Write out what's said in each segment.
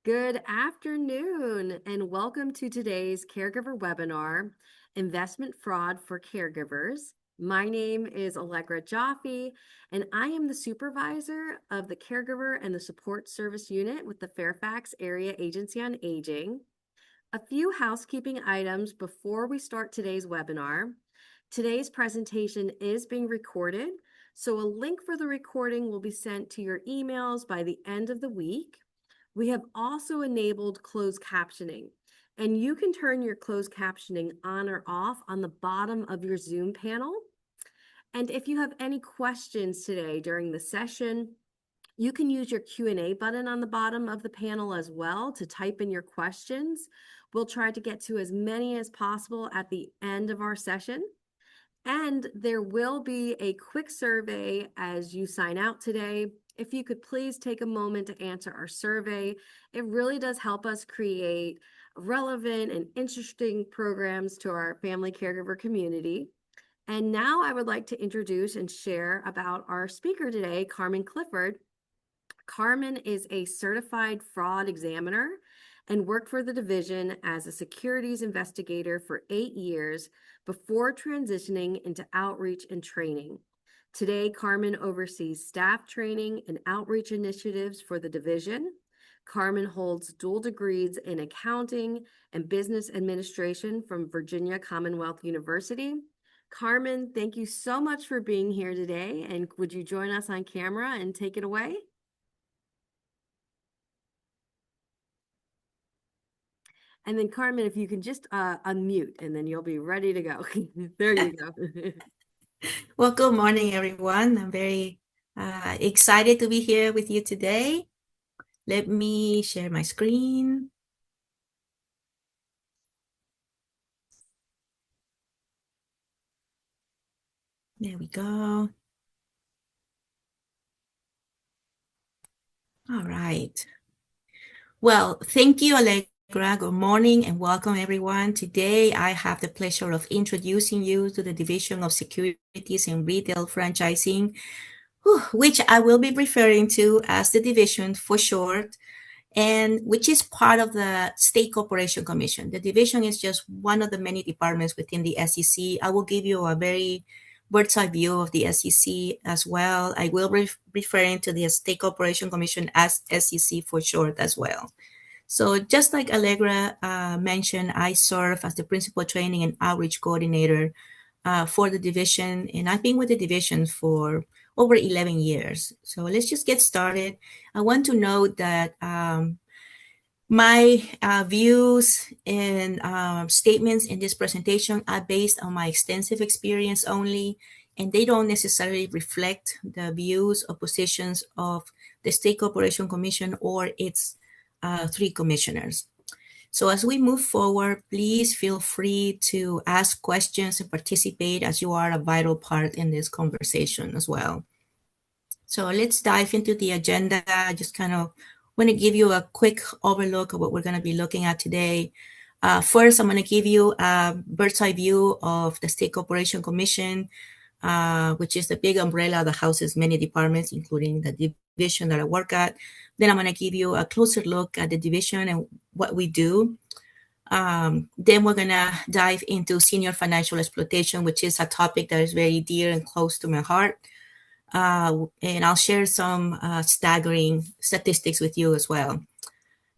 Good afternoon, and welcome to today's Caregiver webinar, Investment Fraud for Caregivers. My name is Allegra Jaffe, and I am the supervisor of the Caregiver and the Support Service Unit with the Fairfax Area Agency on Aging. A few housekeeping items before we start today's webinar. Today's presentation is being recorded, so a link for the recording will be sent to your emails by the end of the week. We have also enabled closed captioning, and you can turn your closed captioning on or off on the bottom of your Zoom panel. And if you have any questions today during the session, you can use your Q&A button on the bottom of the panel as well to type in your questions. We'll try to get to as many as possible at the end of our session. And there will be a quick survey as you sign out today. If you could please take a moment to answer our survey, it really does help us create relevant and interesting programs to our family caregiver community. And now I would like to introduce and share about our speaker today, Carmen Clifford. Carmen is a certified fraud examiner and worked for the division as a securities investigator for 8 years before transitioning into outreach and training. Today, Carmen oversees staff training and outreach initiatives for the division. Carmen holds dual degrees in accounting and business administration from Virginia Commonwealth University. Carmen, thank you so much for being here today, and would you join us on camera and take it away? And then Carmen, if you can just unmute, and then you'll be ready to go. There you go. Well, good morning, everyone. I'm very excited to be here with you today. Let me share my screen. There we go. All right. Well, thank you, Allegra. Good morning and welcome, everyone. Today, I have the pleasure of introducing you to the Division of Securities and Retail Franchising, which I will be referring to as the division for short, and which is part of the State Corporation Commission. The division is just one of the many departments within the SEC. I will give you a very bird's eye view of the SEC as well. I will be referring to the State Corporation Commission as SEC for short as well. So just like Allegra mentioned, I serve as the Principal Training and Outreach Coordinator for the division, and I've been with the division for over 11 years. So let's just get started. I want to note that my views and statements in this presentation are based on my extensive experience only, and they don't necessarily reflect the views or positions of the State Corporation Commission or its 3 commissioners. So as we move forward, please feel free to ask questions and participate, as you are a vital part in this conversation as well. So let's dive into the agenda. I just kind of want to give you a quick overlook of what we're going to be looking at today. First, I'm going to give you a bird's eye view of the State Corporation Commission, which is the big umbrella that houses many departments, including the division that I work at. Then I'm going to give you a closer look at the division and what we do. Then we're going to dive into senior financial exploitation, which is a topic that is very dear and close to my heart. And I'll share some staggering statistics with you as well.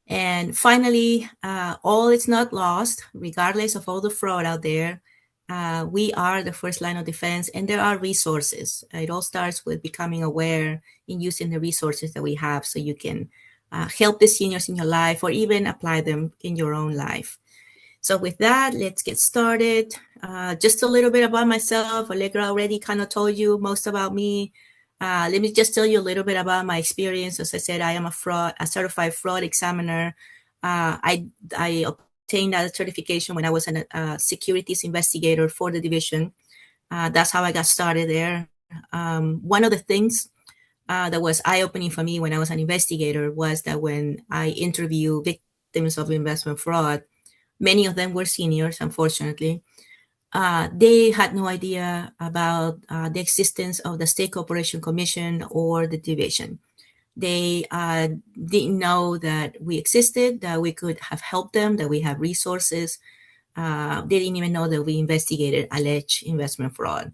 And finally, all is not lost, regardless of all the fraud out there. We are the first line of defense, and there are resources. It all starts with becoming aware and using the resources that we have so you can help the seniors in your life or even apply them in your own life. So with that, let's get started. Just a little bit about myself. Allegra already kind of told you most about me. Let me just tell you a little bit about my experience. As I said, I am a certified fraud examiner. I obtained that certification when I was a securities investigator for the division. That's how I got started there. One of the things that was eye-opening for me when I was an investigator was that when I interviewed victims of investment fraud, many of them were seniors, unfortunately. They had no idea about the existence of the State Corporation Commission or the division. They didn't know that we existed, that we could have helped them, that we have resources. They didn't even know that we investigated alleged investment fraud.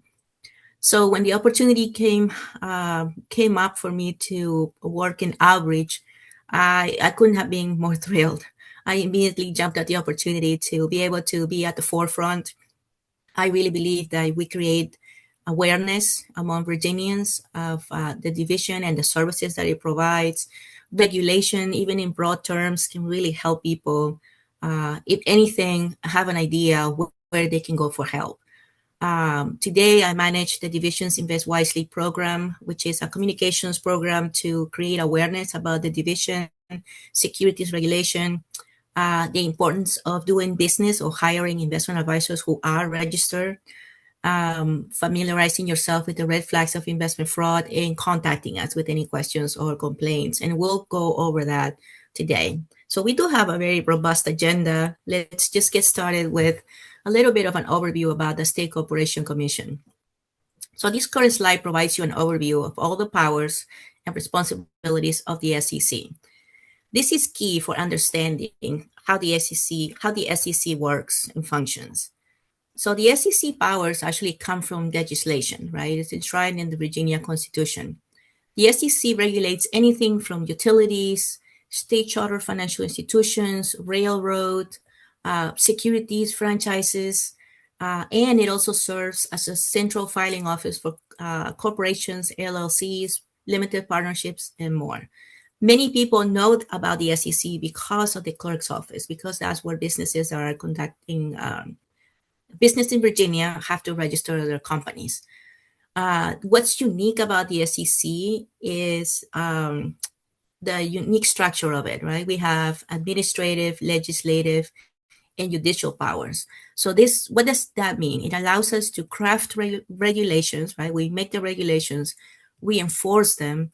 So when the opportunity came up for me to work in outreach, I couldn't have been more thrilled. I immediately jumped at the opportunity to be able to be at the forefront. I really believe that we create awareness among Virginians of the division and the services that it provides. Regulation, even in broad terms, can really help people, if anything, have an idea where they can go for help. Today, I manage the division's Invest Wisely program, which is a communications program to create awareness about the division, securities regulation, the importance of doing business or hiring investment advisors who are registered, familiarizing yourself with the red flags of investment fraud, and contacting us with any questions or complaints. And we'll go over that today. So we do have a very robust agenda. Let's just get started with a little bit of an overview about the State Corporation Commission. So this current slide provides you an overview of all the powers and responsibilities of the SEC. This is key for understanding how the SEC works and functions. So the SEC powers actually come from legislation, right? It's enshrined in the Virginia Constitution. The SEC regulates anything from utilities, state charter financial institutions, railroad, securities, franchises, and it also serves as a central filing office for corporations, LLCs, limited partnerships, and more. Many people know about the SEC because of the clerk's office, because that's where businesses are conducting business in Virginia have to register their companies. What's unique about the SEC is the unique structure of it, right? We have administrative, legislative, and judicial powers. So what does that mean? It allows us to craft regulations, right? We make the regulations, we enforce them,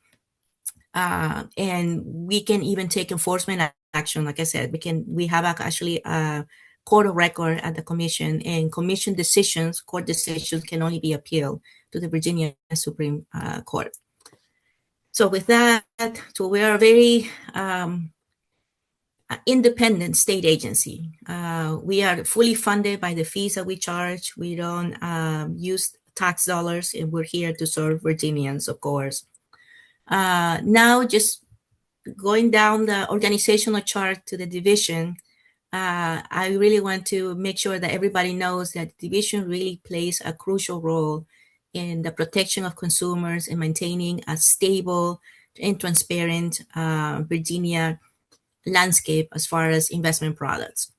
and we can even take enforcement action. Like I said, we have actually a court of record at the commission, and commission decisions, court decisions, can only be appealed to the Virginia Supreme Court. So with that, so we are a very independent state agency. We are fully funded by the fees that we charge. We don't use tax dollars, and we're here to serve Virginians, of course. Now, just going down the organizational chart to the division, I really want to make sure that everybody knows that the division really plays a crucial role in the protection of consumers and maintaining a stable and transparent Virginia landscape as far as investment products.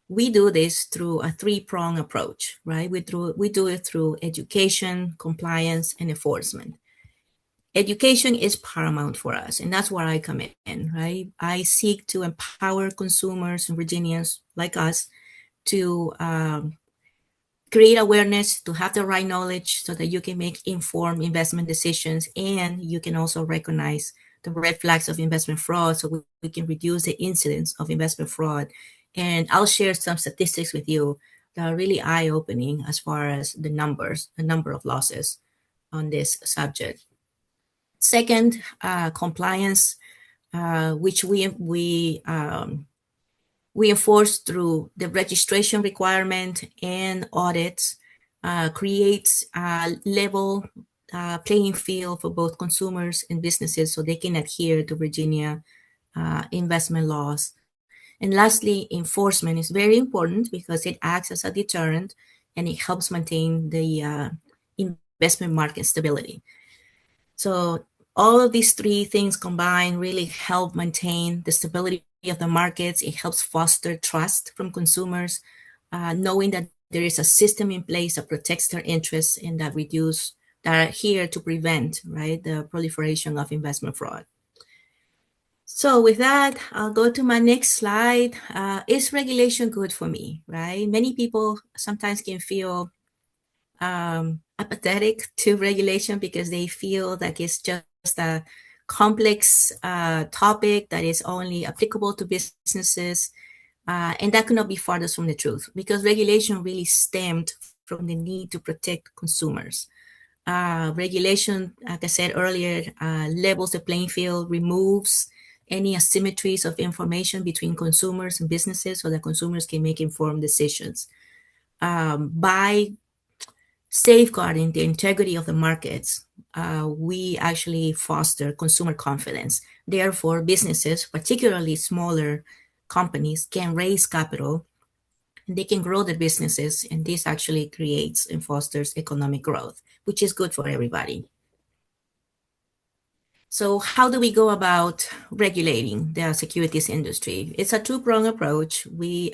We do this through a three-pronged approach, right? We do it through education, compliance, and enforcement. Education is paramount for us, and that's where I come in, right? I seek to empower consumers and Virginians like us to create awareness, to have the right knowledge so that you can make informed investment decisions, and you can also recognize the red flags of investment fraud so we can reduce the incidence of investment fraud. And I'll share some statistics with you that are really eye-opening as far as the number of losses on this subject. Second, compliance, which we enforce through the registration requirement and audits, creates a level playing field for both consumers and businesses so they can adhere to Virginia investment laws. And lastly, enforcement is very important because it acts as a deterrent and it helps maintain the investment market stability. So all of these three things combined really help maintain the stability of the markets. It helps foster trust from consumers, knowing that there is a system in place that protects their interests and that are here to prevent, right, the proliferation of investment fraud. So with that, I'll go to my next slide. Is regulation good for me, right? Many people sometimes can feel apathetic to regulation because they feel that it's just a complex topic that is only applicable to businesses. And that could not be farther from the truth because regulation really stemmed from the need to protect consumers. Regulation, like I said earlier, levels the playing field, removes any asymmetries of information between consumers and businesses so that consumers can make informed decisions. By safeguarding the integrity of the markets, we actually foster consumer confidence. Therefore, businesses, particularly smaller companies, can raise capital and they can grow their businesses, and this actually creates and fosters economic growth, which is good for everybody. So, how do we go about regulating the securities industry? It's a two-pronged approach.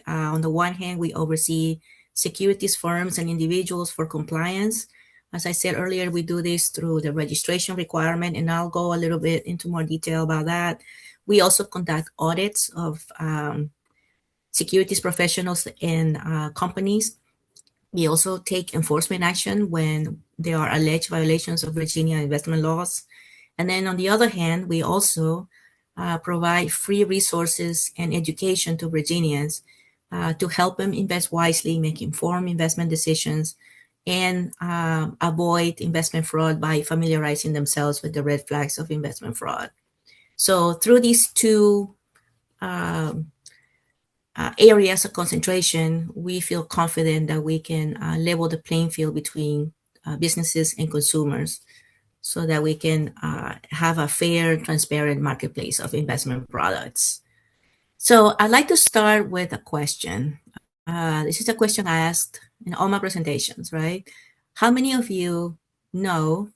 On the one hand, we oversee securities firms and individuals for compliance. As I said earlier, we do this through the registration requirement, and I'll go a little bit into more detail about that. We also conduct audits of securities professionals and companies. We also take enforcement action when there are alleged violations of Virginia investment laws. And then on the other hand, we also provide free resources and education to Virginians to help them invest wisely, make informed investment decisions, and avoid investment fraud by familiarizing themselves with the red flags of investment fraud. So through these two areas of concentration, we feel confident that we can level the playing field between businesses and consumers so that we can have a fair, transparent marketplace of investment products. So I'd like to start with a question. This is a question I asked in all my presentations, right? How many of you know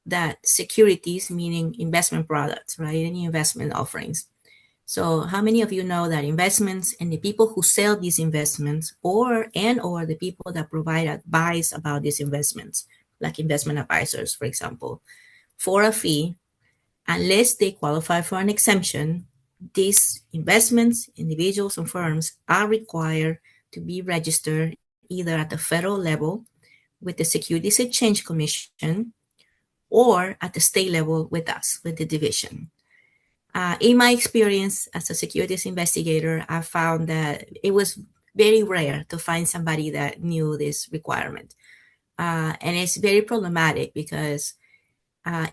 that securities, meaning investment products, right? Any investment offerings. So how many of you know that investments and the people who sell these investments or the people that provide advice about these investments, like investment advisors, for example, for a fee, unless they qualify for an exemption, these investments, individuals and firms are required to be registered either at the federal level with the Securities Exchange Commission or at the state level with us, with the division. In my experience as a securities investigator, I found that it was very rare to find somebody that knew this requirement. And it's very problematic because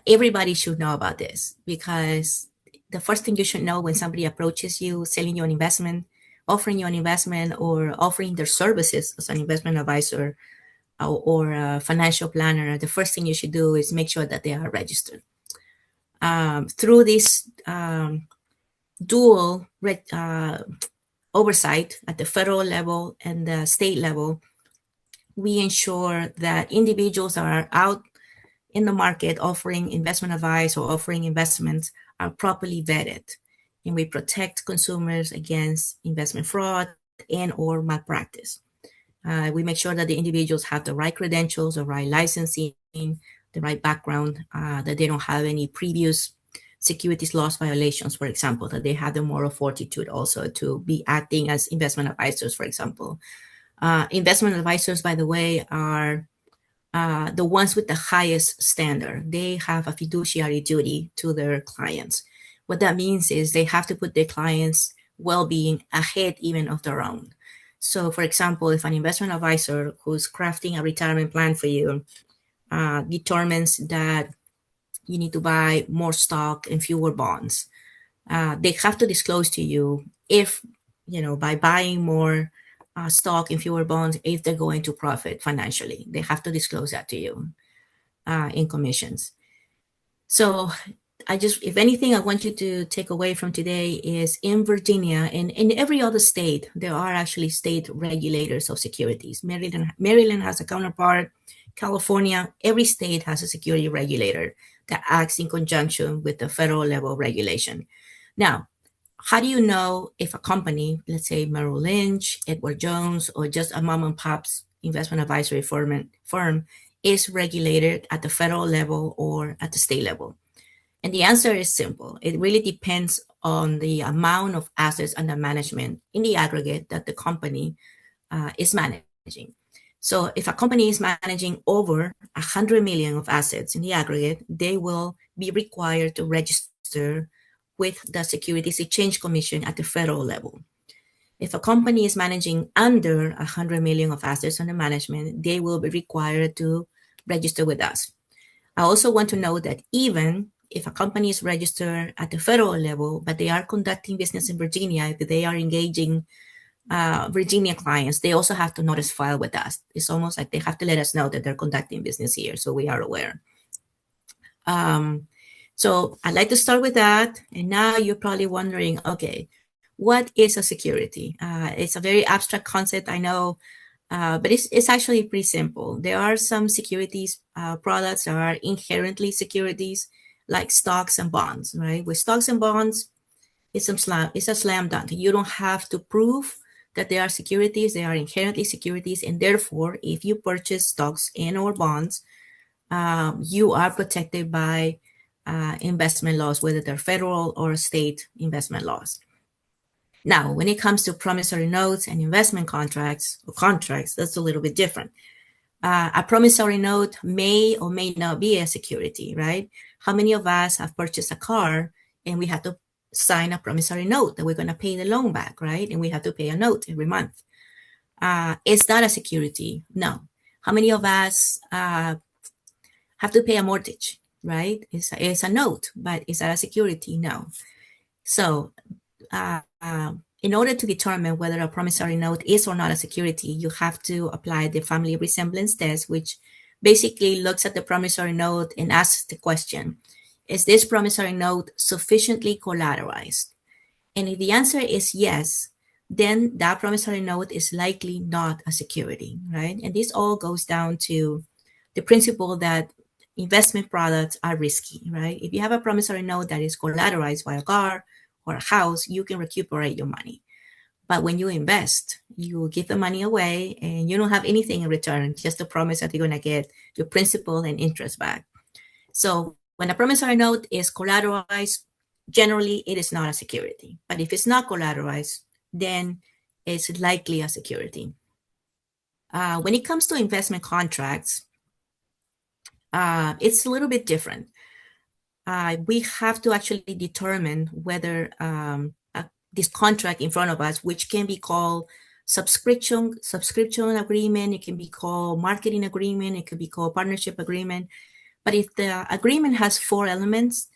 everybody should know about this, because the first thing you should know when somebody approaches you, selling you an investment, offering you an investment, or offering their services as an investment advisor or a financial planner, the first thing you should do is make sure that they are registered. Through this dual oversight at the federal level and the state level, we ensure that individuals that are out in the market offering investment advice or offering investments are properly vetted, and we protect consumers against investment fraud and or malpractice. We make sure that the individuals have the right credentials, the right licensing, the right background, that they don't have any previous securities laws violations, for example, that they have the moral fortitude also to be acting as investment advisors, for example. Investment advisors, by the way, are the ones with the highest standard. They have a fiduciary duty to their clients. What that means is they have to put their clients' well-being ahead even of their own. So, for example, if an investment advisor who's crafting a retirement plan for you determines that you need to buy more stock and fewer bonds, they have to disclose to you if, by buying more stock and fewer bonds, if they're going to profit financially. They have to disclose that to you in commissions. So if anything, I want you to take away from today is in Virginia and in every other state, there are actually state regulators of securities. Maryland has a counterpart. California, every state has a security regulator that acts in conjunction with the federal level regulation. Now, how do you know if a company, let's say Merrill Lynch, Edward Jones, or just a mom and pop's investment advisory firm is regulated at the federal level or at the state level? And the answer is simple. It really depends on the amount of assets under management in the aggregate that the company is managing. So if a company is managing over 100 million of assets in the aggregate, they will be required to register with the Securities Exchange Commission at the federal level. If a company is managing under 100 million of assets under management, they will be required to register with us. I also want to note that even if a company is registered at the federal level, but they are conducting business in Virginia, if they are engaging Virginia clients, they also have to notice file with us. It's almost like they have to let us know that they're conducting business here, so we are aware. So I'd like to start with that. And now you're probably wondering, okay, what is a security? It's a very abstract concept, I know, but it's actually pretty simple. There are some securities products that are inherently securities, like stocks and bonds, right? With stocks and bonds, it's a slam dunk. You don't have to prove that they are securities. They are inherently securities, and therefore, if you purchase stocks and or bonds, you are protected by investment laws, whether they're federal or state investment laws. Now, when it comes to promissory notes and investment contracts, that's a little bit different. A promissory note may or may not be a security, right? How many of us have purchased a car and we have to sign a promissory note that we're going to pay the loan back, right? And we have to pay a note every month. Is that a security? No. How many of us have to pay a mortgage, right? It's a note, but is that a security? No. So in order to determine whether a promissory note is or not a security, you have to apply the family resemblance test, which basically looks at the promissory note and asks the question, is this promissory note sufficiently collateralized? And if the answer is yes, then that promissory note is likely not a security, right? And this all goes down to the principle that investment products are risky, right? If you have a promissory note that is collateralized by a car or a house, you can recuperate your money. But when you invest, you give the money away and you don't have anything in return, just a promise that you're going to get your principal and interest back. So when a promissory note is collateralized, generally it is not a security. But if it's not collateralized, then it's likely a security. When it comes to investment contracts, it's a little bit different. We have to actually determine whether this contract in front of us, which can be called subscription agreement, it can be called marketing agreement, it could be called partnership agreement. But if the agreement has 4 elements,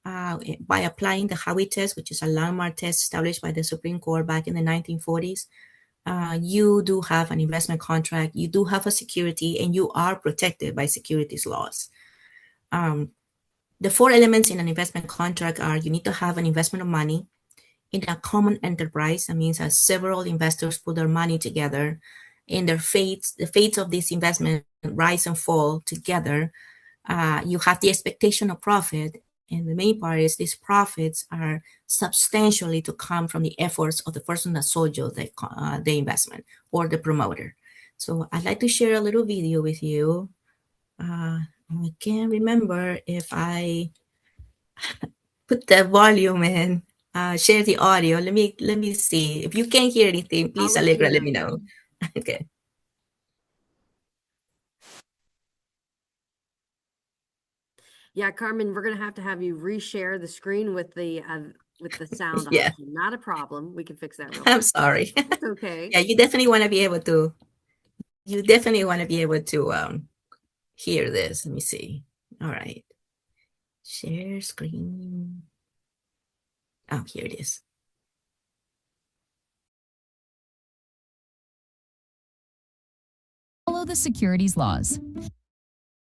by applying the Howey test, which is a landmark test established by the Supreme Court back in the 1940s, you do have an investment contract, you do have a security, and you are protected by securities laws. The 4 elements in an investment contract are you need to have an investment of money in a common enterprise. That means that several investors put their money together and the fates of this investment rise and fall together. You have the expectation of profit. And the main part is these profits are substantially to come from the efforts of the person that sold you the investment or the promoter. So I'd like to share a little video with you. I can't remember if I put the volume in, share the audio. Let me see. If you can't hear anything, please, Allegra, let me know. Okay. Yeah, Carmen, we're gonna have to have you reshare the screen with the sound Yeah. on. Not a problem. We can fix that real I'm quick. sorry. That's okay. Yeah, you definitely want to be able to. You definitely want to be able to hear this. Let me see. All right. Share screen. Oh, here it is. Follow the securities laws.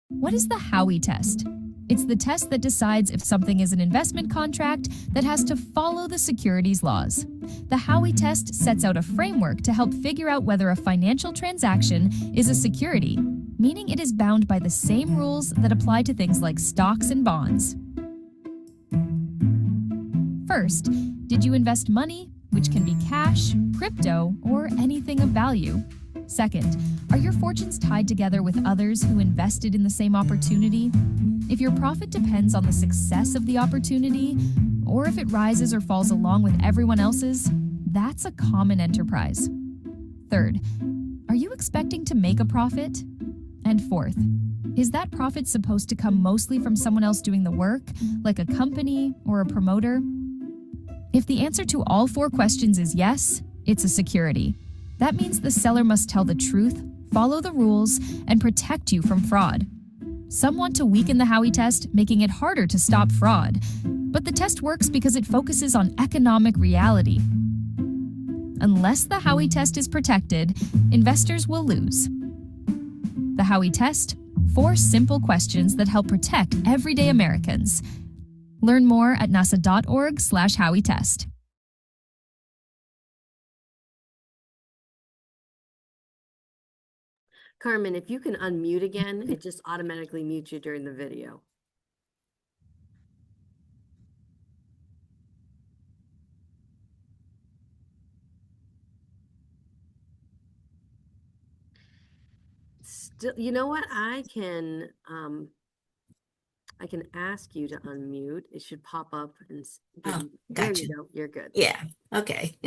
What is the Howey test? It's the test that decides if something is an investment contract that has to follow the securities laws. The Howey test sets out a framework to help figure out whether a financial transaction is a security, meaning it is bound by the same rules that apply to things like stocks and bonds. First, did you invest money, which can be cash, crypto, or anything of value? Second, are your fortunes tied together with others who invested in the same opportunity? If your profit depends on the success of the opportunity, or if it rises or falls along with everyone else's, that's a common enterprise. Third, are you expecting to make a profit? And fourth, is that profit supposed to come mostly from someone else doing the work, like a company or a promoter? If the answer to all 4 questions is yes, it's a security. That means the seller must tell the truth, follow the rules, and protect you from fraud. Some want to weaken the Howey test, making it harder to stop fraud. But the test works because it focuses on economic reality. Unless the Howey test is protected, investors will lose. The Howey test: 4 simple questions that help protect everyday Americans. Learn more at nasa.org/Howey test. Carmen, if you can unmute again, it just automatically mutes you during the video. Still, you know what? I can ask you to unmute. It should pop up and Oh, there gotcha. you go. You're good. Yeah, okay.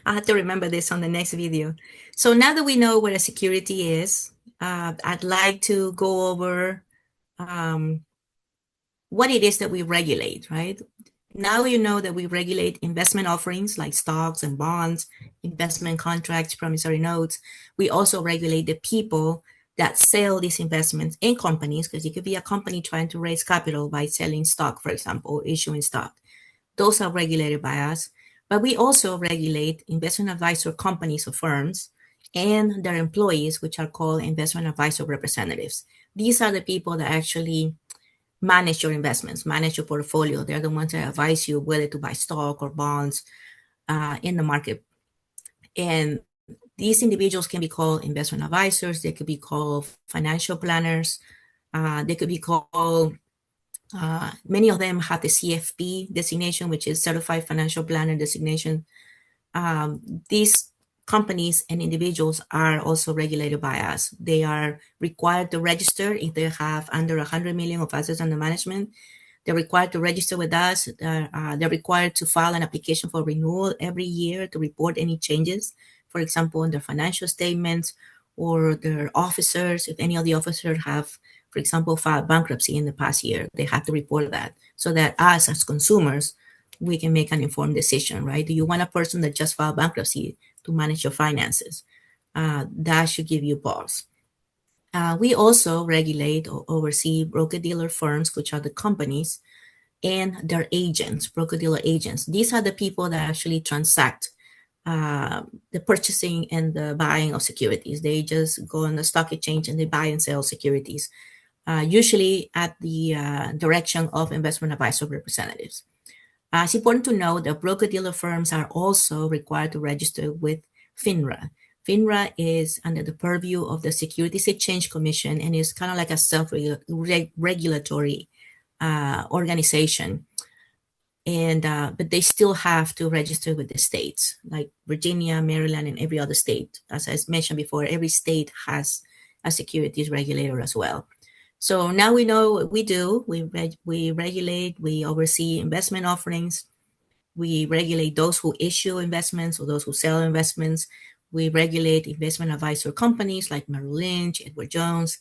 I have to remember this on the next video. So now that we know what a security is, I'd like to go over what it is that we regulate, right? Now you know that we regulate investment offerings like stocks and bonds, investment contracts, promissory notes. We also regulate the people that sell these investments in companies, because it could be a company trying to raise capital by selling stock, for example, issuing stock. Those are regulated by us. But we also regulate investment advisor companies or firms and their employees, which are called investment advisor representatives. These are the people that actually manage your investments, manage your portfolio. They're the ones that advise you whether to buy stock or bonds in the market. And these individuals can be called investment advisors. They could be called financial planners. They could be called, many of them have the CFP designation, which is Certified Financial Planner designation. These companies and individuals are also regulated by us. They are required to register if they have under 100 million of assets under management. They're required to register with us. They're required to file an application for renewal every year to report any changes, for example, in their financial statements or their officers. If any of the officers have, for example, filed bankruptcy in the past year, they have to report that so that us as consumers, we can make an informed decision, right? Do you want a person that just filed bankruptcy to manage your finances? That should give you pause. We also regulate or oversee broker-dealer firms, which are the companies, and their agents, broker-dealer agents. These are the people that actually transact the purchasing and the buying of securities. They just go on the stock exchange and they buy and sell securities, usually at the direction of investment advisor representatives. It's important to note that broker-dealer firms are also required to register with FINRA. FINRA is under the purview of the Securities Exchange Commission and is kind of like a self-regulatory organization. And but they still have to register with the states, like Virginia, Maryland, and every other state. As I mentioned before, every state has a securities regulator as well. So now we know what we do. We regulate, we oversee investment offerings. We regulate those who issue investments or those who sell investments. We regulate investment advisor companies like Merrill Lynch, Edward Jones,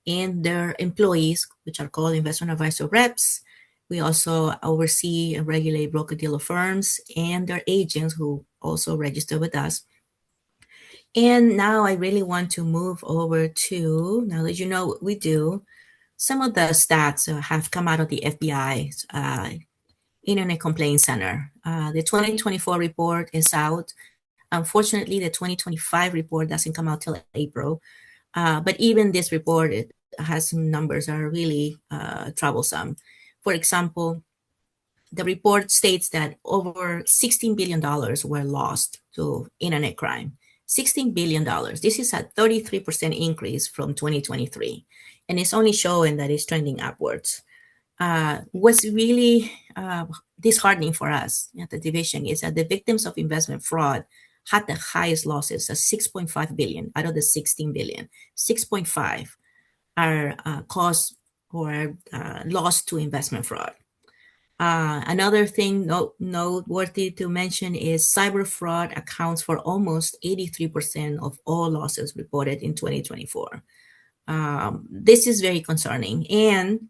and their employees, which are called investment advisor reps. We also oversee and regulate broker-dealer firms and their agents who also register with us. And now I really want to move over to, now that you know what we do, some of the stats have come out of the FBI's Internet Complaint Center. The 2024 report is out. Unfortunately, the 2025 report doesn't come out till April. But even this report, it has some numbers that are really troublesome. For example, the report states that over $16 billion were lost to internet crime. $16 billion. This is a 33% increase from 2023. And it's only showing that it's trending upwards. What's really disheartening for us at the division is that the victims of investment fraud had the highest losses at 6.5 billion out of the 16 billion. 6.5 are caused or lost to investment fraud. Another thing noteworthy to mention is cyber fraud accounts for almost 83% of all losses reported in 2024. This is very concerning. And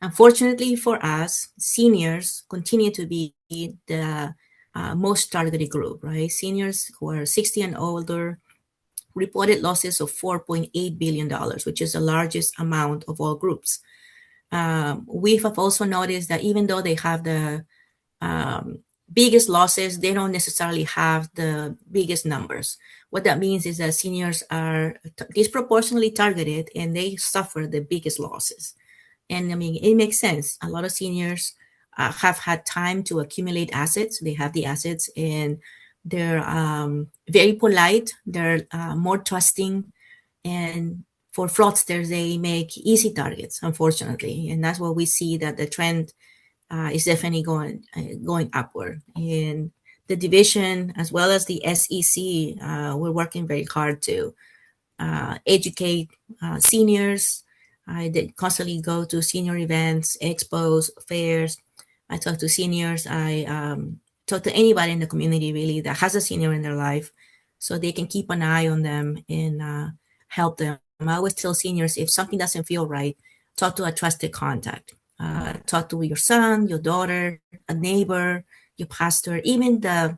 unfortunately for us, seniors continue to be the most targeted group, right? Seniors who are 60 and older, reported losses of $4.8 billion, which is the largest amount of all groups. We have also noticed that even though they have the biggest losses, they don't necessarily have the biggest numbers. What that means is that seniors are disproportionately targeted and they suffer the biggest losses. And I mean, it makes sense. A lot of seniors have had time to accumulate assets. They have the assets and they're very polite. They're more trusting. And for fraudsters, they make easy targets, unfortunately. And that's what we see, that the trend is definitely going upward. And the division, as well as the SEC, we're working very hard to educate seniors. I constantly go to senior events, expos, fairs. I talk to seniors. I talk to anybody in the community really that has a senior in their life, so they can keep an eye on them and help them. I always tell seniors, if something doesn't feel right, talk to a trusted contact. Talk to your son, your daughter, a neighbor, your pastor, even the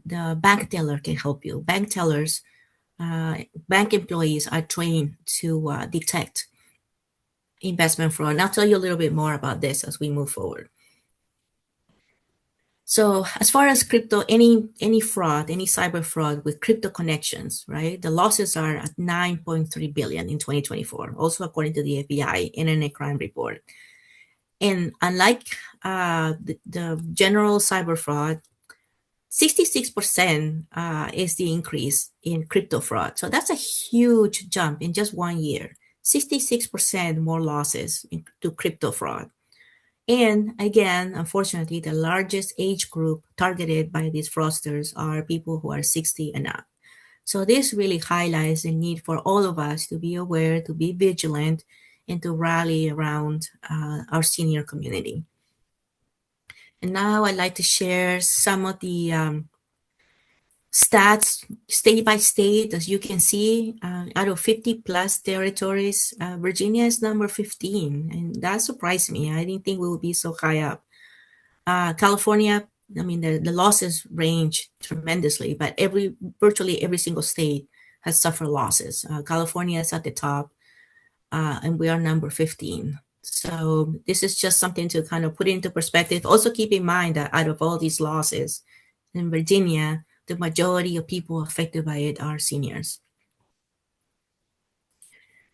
bank teller can help you. Bank tellers, bank employees are trained to detect investment fraud. And I'll tell you a little bit more about this as we move forward. So as far as crypto, any fraud, any cyber fraud with crypto connections, right? The losses are at 9.3 billion in 2024, also according to the FBI Internet Crime Report. And unlike the general cyber fraud, 66% is the increase in crypto fraud. So that's a huge jump in just 1 year. 66% more losses to crypto fraud. And again, unfortunately, the largest age group targeted by these fraudsters are people who are 60 and up. So this really highlights the need for all of us to be aware, to be vigilant, and to rally around our senior community. And now I'd like to share some of the stats state by state. As you can see, out of 50 plus territories, Virginia is number 15, and that surprised me. I didn't think we would be so high up. California, I mean, the losses range tremendously, but virtually every single state has suffered losses. California is at the top, and we are number 15. So this is just something to kind of put into perspective. Also keep in mind that out of all these losses in Virginia, the majority of people affected by it are seniors.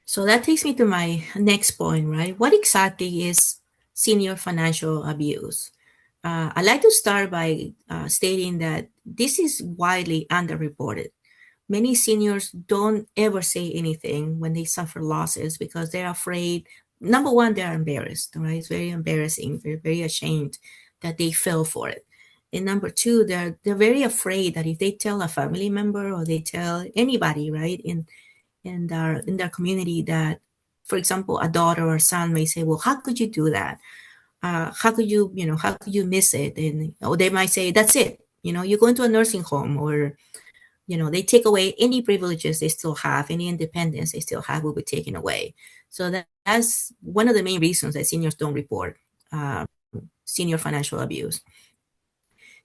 So that takes me to my next point, right? What exactly is senior financial abuse? I'd like to start by stating that this is widely underreported. Many seniors don't ever say anything when they suffer losses because they're afraid. Number one, they're embarrassed, right? It's very embarrassing. They're very ashamed that they fell for it. And number two, they're very afraid that if they tell a family member or they tell anybody, right, in their community, that, for example, a daughter or son may say, well, how could you do that? How could you miss it? And or they might say, that's it. You go into a nursing home, or, they take away any privileges they still have, any independence they still have will be taken away. So that's one of the main reasons that seniors don't report senior financial abuse.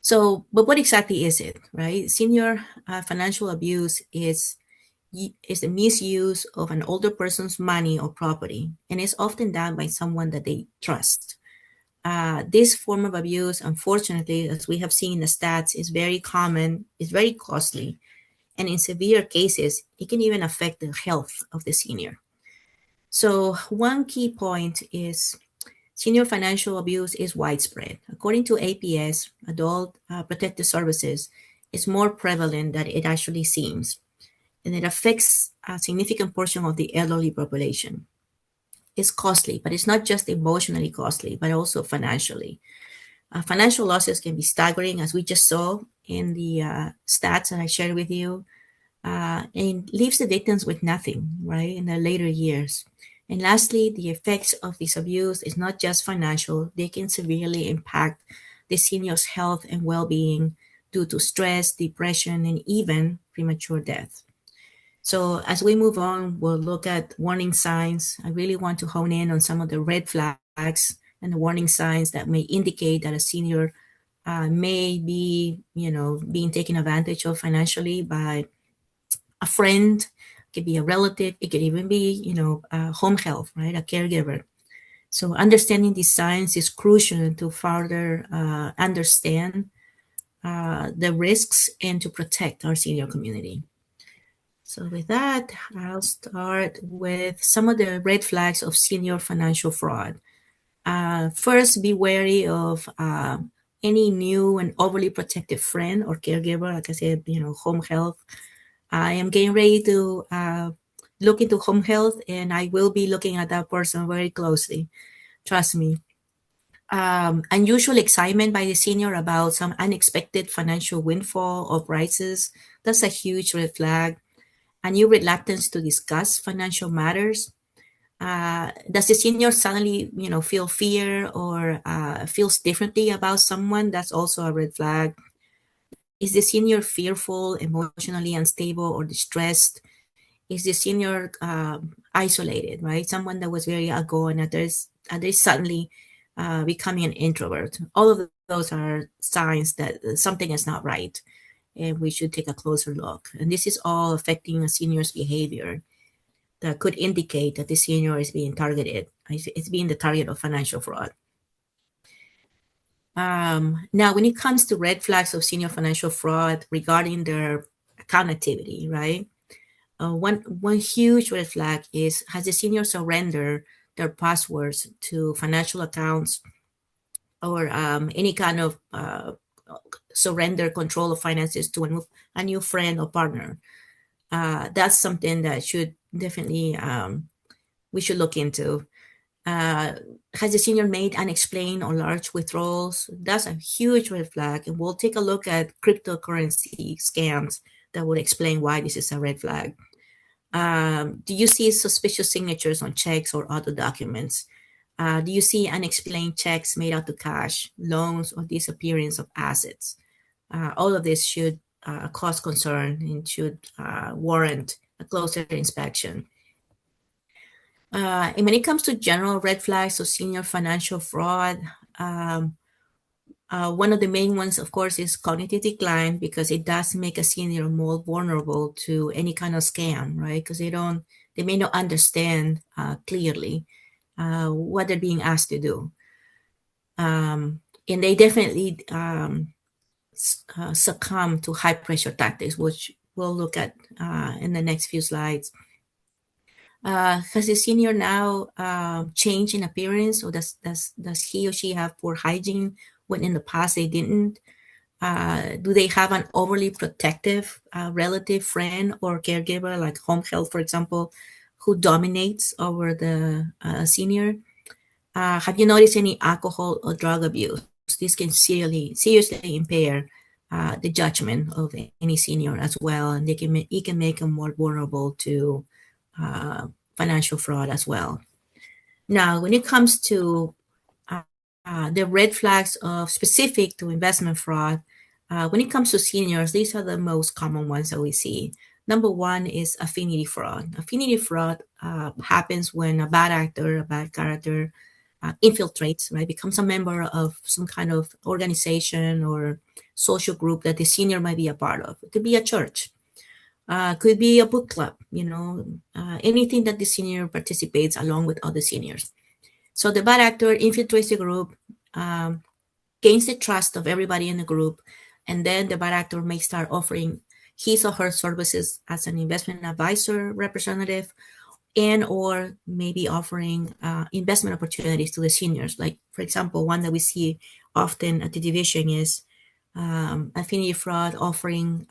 So, but what exactly is it, right? Senior financial abuse is the misuse of an older person's money or property, and it's often done by someone that they trust. This form of abuse, unfortunately, as we have seen in the stats, is very common, is very costly, and in severe cases, it can even affect the health of the senior. So one key point is senior financial abuse is widespread. According to APS, Adult Protective Services, it's more prevalent than it actually seems, and it affects a significant portion of the elderly population. It's costly, but it's not just emotionally costly, but also financially. Financial losses can be staggering, as we just saw in the stats that I shared with you, and leaves the victims with nothing, right, in their later years. And lastly, the effects of this abuse is not just financial. They can severely impact the senior's health and well-being due to stress, depression, and even premature death. So as we move on, we'll look at warning signs. I really want to hone in on some of the red flags and the warning signs that may indicate that a senior may be, being taken advantage of financially by a friend, it could be a relative, it could even be, home health, right? A caregiver. So understanding these signs is crucial to further understand the risks and to protect our senior community. So with that, I'll start with some of the red flags of senior financial fraud. First, be wary of any new and overly protective friend or caregiver. Like I said, home health. I am getting ready to look into home health, and I will be looking at that person very closely. Trust me. Unusual excitement by the senior about some unexpected financial windfall or prices. That's a huge red flag. A new reluctance to discuss financial matters. Does the senior suddenly, feel fear or feels differently about someone? That's also a red flag. Is the senior fearful, emotionally unstable, or distressed? Is the senior isolated, right? Someone that was very outgoing, and they're suddenly becoming an introvert. All of those are signs that something is not right, and we should take a closer look. And this is all affecting a senior's behavior that could indicate that the senior is being targeted. It's being the target of financial fraud. Now, when it comes to red flags of senior financial fraud regarding their account activity, right? One huge red flag is, has the senior surrendered their passwords to financial accounts or any kind of surrender control of finances to a new friend or partner? That's something that should definitely we should look into. Has the senior made unexplained or large withdrawals? That's a huge red flag, and we'll take a look at cryptocurrency scams that would explain why this is a red flag. Do you see suspicious signatures on checks or other documents? Do you see unexplained checks made out to cash, loans, or disappearance of assets? All of this should cause concern and should warrant a closer inspection. And when it comes to general red flags of senior financial fraud, one of the main ones, of course, is cognitive decline, because it does make a senior more vulnerable to any kind of scam, right? Because they may not understand clearly what they're being asked to do. And they definitely succumb to high pressure tactics, which we'll look at in the next few slides. Has the senior now changed in appearance, or does he or she have poor hygiene when in the past they didn't? Do they have an overly protective relative, friend, or caregiver, like home health, for example, who dominates over the senior? Have you noticed any alcohol or drug abuse? This can seriously impair the judgment of any senior as well, and it can make them more vulnerable to financial fraud as well. Now, when it comes to the red flags of specific to investment fraud, when it comes to seniors, these are the most common ones that we see. Number one is affinity fraud. Affinity fraud happens when a bad actor, a bad character, infiltrates, right, becomes a member of some kind of organization or social group that the senior might be a part of. It could be a church, could be a book club, anything that the senior participates along with other seniors. So the bad actor infiltrates the group, gains the trust of everybody in the group, and then the bad actor may start offering his or her services as an investment advisor representative, and or maybe offering investment opportunities to the seniors. Like, for example, one that we see often at the division is affinity fraud offering,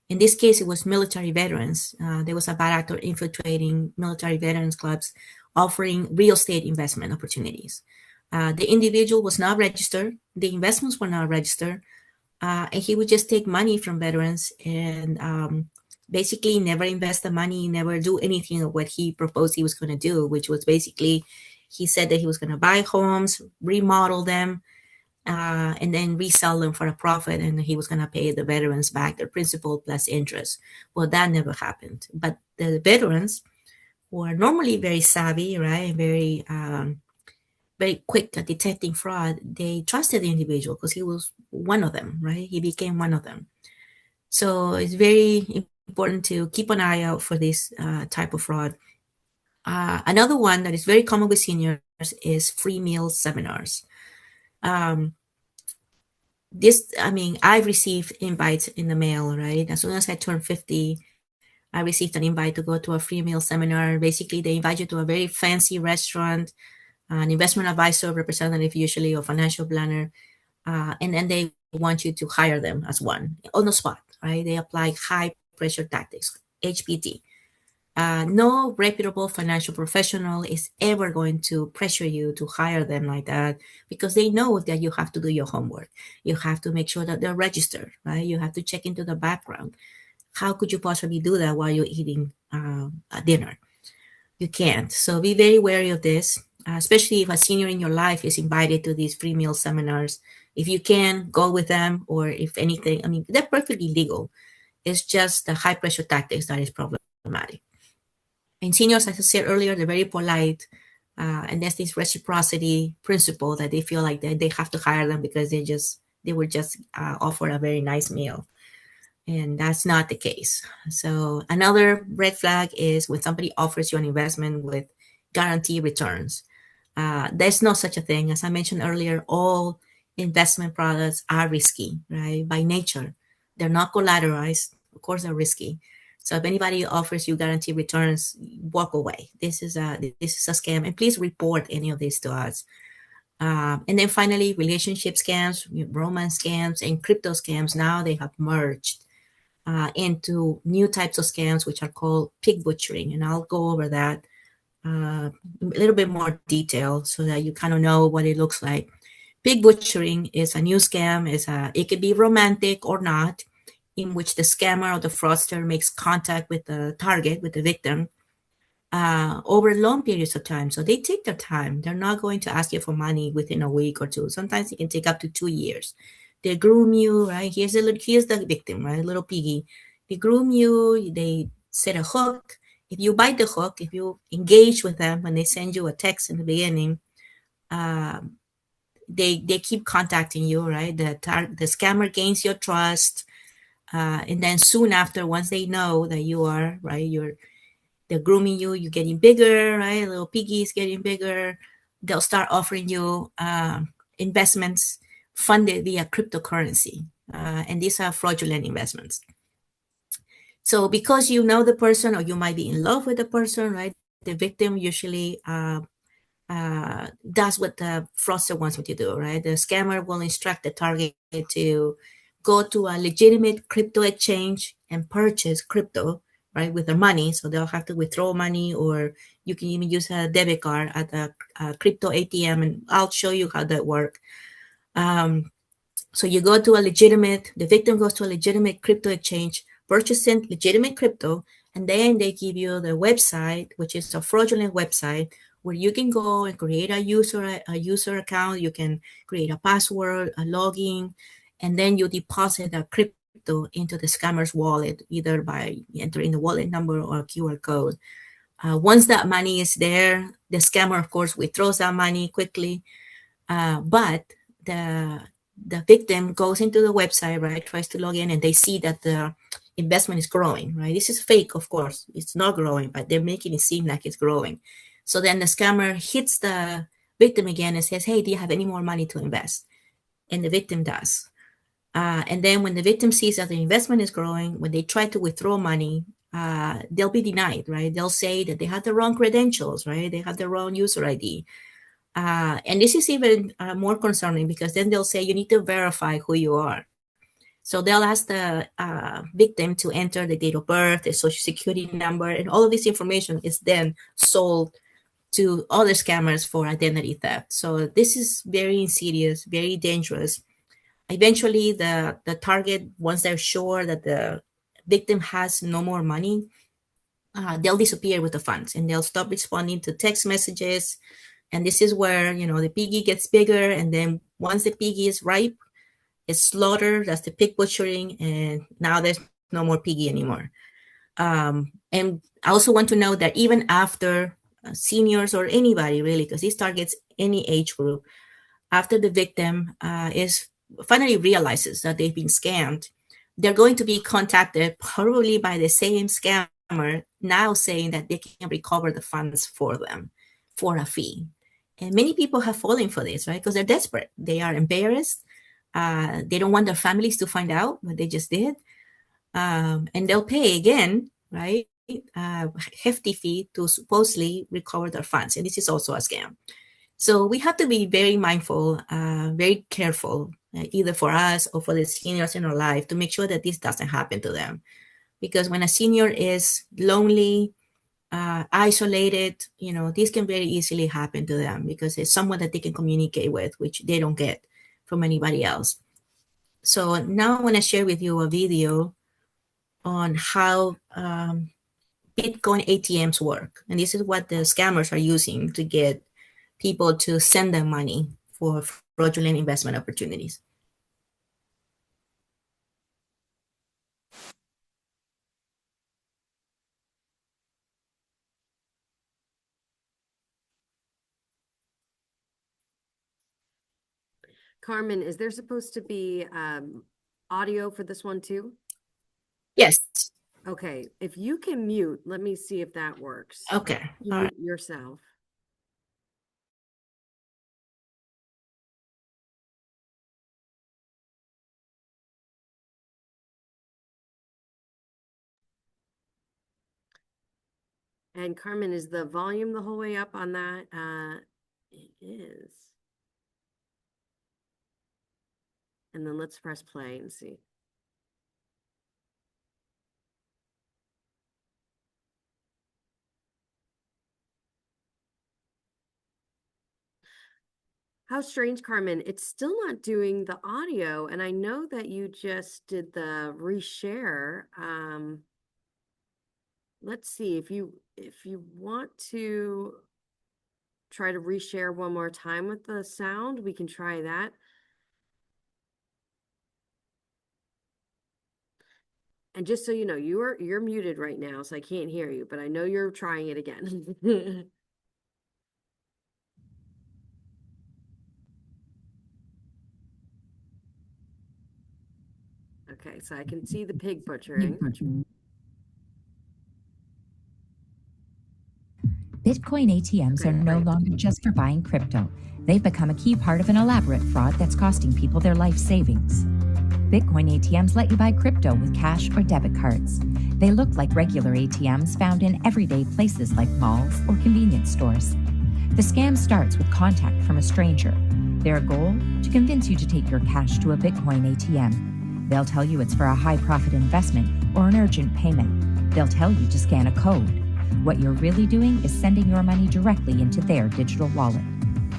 in this case, it was military veterans. There was a bad actor infiltrating military veterans clubs, offering real estate investment opportunities. The individual was not registered. The investments were not registered. And he would just take money from veterans and basically never invest the money, never do anything of what he proposed he was going to do, which was basically, he said that he was going to buy homes, remodel them, and then resell them for a profit, and he was going to pay the veterans back their principal plus interest. Well, that never happened. But the veterans, who are normally very savvy, right, very quick at detecting fraud, they trusted the individual because he was one of them, right? He became one of them. So it's very important to keep an eye out for this type of fraud. Another one that is very common with seniors is free meal seminars. I've received invites in the mail, right? As soon as I turned 50, I received an invite to go to a free meal seminar. Basically, they invite you to a very fancy restaurant, an investment advisor representative, usually, or financial planner, and then they want you to hire them as one on the spot, right? They apply high pressure tactics, HPT. No reputable financial professional is ever going to pressure you to hire them like that, because they know that you have to do your homework. You have to make sure that they're registered, right? You have to check into the background. How could you possibly do that while you're eating a dinner? You can't. So be very wary of this, especially if a senior in your life is invited to these free meal seminars. If you can, go with them, or if anything, they're perfectly legal. It's just the high pressure tactics that is problematic. And seniors, as I said earlier, they're very polite. And there's this reciprocity principle that they feel like they have to hire them because they were just offered a very nice meal. And that's not the case. So another red flag is when somebody offers you an investment with guaranteed returns. There's no such a thing. As I mentioned earlier, all investment products are risky, right? By nature, they're not collateralized. Of course, they're risky. So if anybody offers you guaranteed returns, walk away. This is a scam, and please report any of this to us. And then finally, relationship scams, romance scams, and crypto scams. Now they have merged into new types of scams, which are called pig butchering, and I'll go over that a little bit more detail so that you kind of know what it looks like. Pig butchering is a new scam. It could be romantic or not, in which the scammer or the fraudster makes contact with the target, with the victim, over long periods of time. So they take their time. They're not going to ask you for money within a week or two. Sometimes it can take up to 2 years. They groom you, right? Here's the victim, right? Little piggy. They groom you. They set a hook. If you bite the hook, if you engage with them when they send you a text in the beginning, they keep contacting you, right? The scammer gains your trust, and then soon after, once they know that you are right, they're grooming you, you're getting bigger, right? Little piggy is getting bigger. They'll start offering you investments funded via cryptocurrency, and these are fraudulent investments. So because you know the person, or you might be in love with the person, right? The victim usually does what the fraudster wants me to do, right? The scammer will instruct the target to go to a legitimate crypto exchange and purchase crypto, right, with their money. So they'll have to withdraw money, or you can even use a debit card at a crypto ATM, and I'll show you how that works. So the victim goes to a legitimate crypto exchange, purchasing legitimate crypto, and then they give you the website, which is a fraudulent website, where you can go and create a user account. You can create a password, a login, and then you deposit a crypto into the scammer's wallet, either by entering the wallet number or a QR code. Once that money is there, the scammer, of course, withdraws that money quickly, but the victim goes into the website, right, tries to log in, and they see that the investment is growing, right? This is fake, of course. It's not growing, but they're making it seem like it's growing. So then the scammer hits the victim again and says, hey, do you have any more money to invest? And the victim does. And then when the victim sees that the investment is growing, when they try to withdraw money, they'll be denied, right? They'll say that they have the wrong credentials, right? They have the wrong user ID. And this is even more concerning, because then they'll say you need to verify who you are. So they'll ask the victim to enter the date of birth, the social security number, and all of this information is then sold to other scammers for identity theft. So this is very insidious, very dangerous. Eventually, the target, once they're sure that the victim has no more money, they'll disappear with the funds, and they'll stop responding to text messages. And this is where, the piggy gets bigger. And then once the piggy is ripe, it's slaughtered. That's the pig butchering. And now there's no more piggy anymore. And I also want to note that even after seniors, or anybody really, because this targets any age group, after the victim is finally realizes that they've been scammed, they're going to be contacted probably by the same scammer now saying that they can recover the funds for them for a fee. And many people have fallen for this, right? Because they're desperate. They are embarrassed. They don't want their families to find out what they just did. And they'll pay again, right? Hefty fee to supposedly recover their funds. And this is also a scam. So we have to be very mindful, very careful, either for us or for the seniors in our life to make sure that this doesn't happen to them. Because when a senior is lonely, isolated, this can very easily happen to them because it's someone that they can communicate with, which they don't get from anybody else. So now I want to share with you a video on how Bitcoin ATMs work. And this is what the scammers are using to get people to send them money for fraudulent investment opportunities. Carmen, is there supposed to be audio for this one too? Yes. Okay, if you can mute, let me see if that works. Okay. All right. Mute yourself. And Carmen, is the volume the whole way up on that? It is. And then let's press play and see. How strange, Carmen. It's still not doing the audio. And I know that you just did the reshare. Let's see if you want to try to reshare one more time with the sound, we can try that. And just so you know, you're muted right now, so I can't hear you, but I know you're trying it again. Okay, so I can see the pig butchering. Bitcoin ATMs are no longer just for buying crypto. They've become a key part of an elaborate fraud that's costing people their life savings. Bitcoin ATMs let you buy crypto with cash or debit cards. They look like regular ATMs found in everyday places like malls or convenience stores. The scam starts with contact from a stranger. Their goal? To convince you to take your cash to a Bitcoin ATM. They'll tell you it's for a high-profit investment or an urgent payment. They'll tell you to scan a code. What you're really doing is sending your money directly into their digital wallet.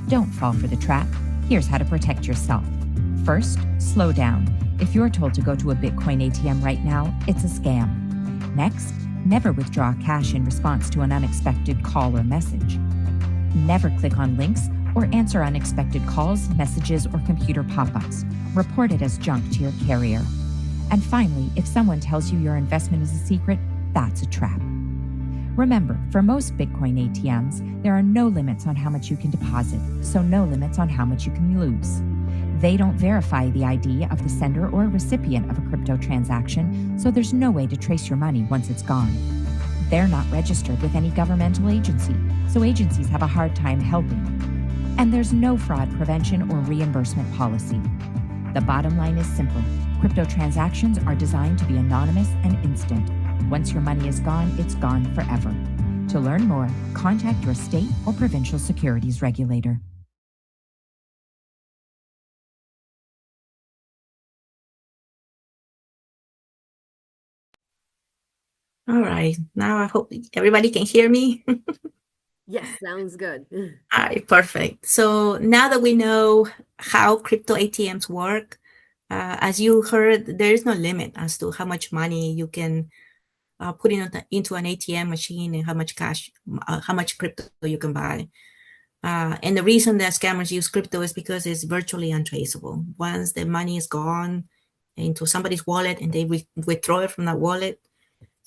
Don't fall for the trap. Here's how to protect yourself. First, slow down. If you're told to go to a Bitcoin ATM right now, it's a scam. Next, never withdraw cash in response to an unexpected call or message. Never click on links or answer unexpected calls, messages, or computer pop-ups. Report it as junk to your carrier. And finally, if someone tells you your investment is a secret, that's a trap. Remember, for most Bitcoin ATMs, there are no limits on how much you can deposit, so no limits on how much you can lose. They don't verify the ID of the sender or recipient of a crypto transaction, so there's no way to trace your money once it's gone. They're not registered with any governmental agency, so agencies have a hard time helping. And there's no fraud prevention or reimbursement policy. The bottom line is simple. Crypto transactions are designed to be anonymous and instant. Once your money is gone, it's gone forever. To learn more, contact your state or provincial securities regulator. All right. Now I hope everybody can hear me. Yes, sounds good. All right, perfect. So now that we know how crypto ATMs work, as you heard, there is no limit as to how much money you can put into an ATM machine and how much cash, how much crypto you can buy. And the reason that scammers use crypto is because it's virtually untraceable. Once the money is gone into somebody's wallet and they withdraw it from that wallet,